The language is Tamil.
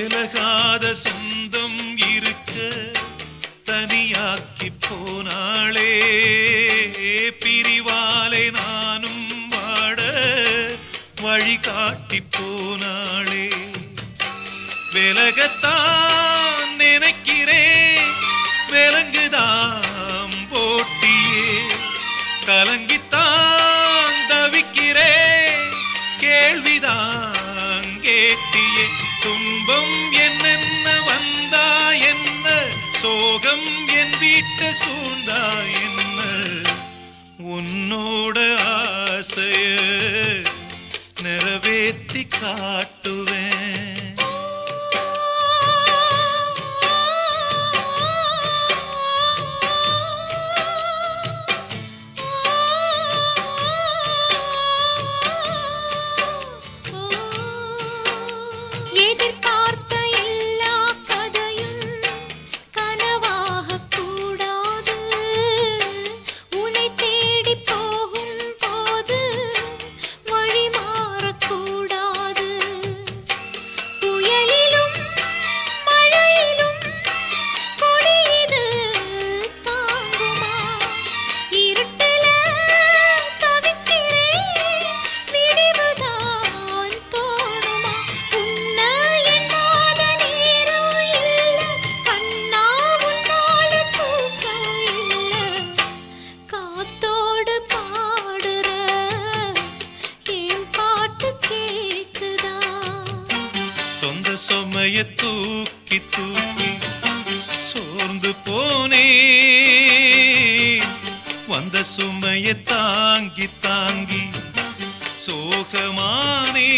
விலகாத சொந்தம் இருக்க தனியாக்கி போனாளே, பிரிவாலே நானும் வாட வழிகாட்டி போனாளே. விலகத்தான் நினைக்கிறேன், விலங்குதான் போட்டியே, கலங்கித்தான் தவிக்கிறேன், கேள்விதான் கேட்டியே. துன்பம் என்னென்ன வந்தா என்ன, சோகம் என் வீட்டை சூழ்ந்தா என்ன, உன்னோட ஆசைய நிறைவேத்தி காட்டுவேன். எதிர்பார்த்த எல்லா கதையும் கனவாக கூடாது, உன்னை தேடி போகும் போது வழி மாறக்கூடாது. புயலிலும் மழையிலும் கொடியது தாங்குமா, இருட்டில தவிக்கிறேன் விடிவுதான் தோணுமா. உன்னை எண்ணாத நேரம் இல்ல கண்ணா, உன்னால தூக்கம் இல்ல. காத்தோடு பாடுற என் பாட்டு கேக்குதா. சொந்த சுமைய தூக்கி தூக்கி சோர்ந்து போனே, வந்த சுமைய தாங்கி தாங்கி சோகமானே.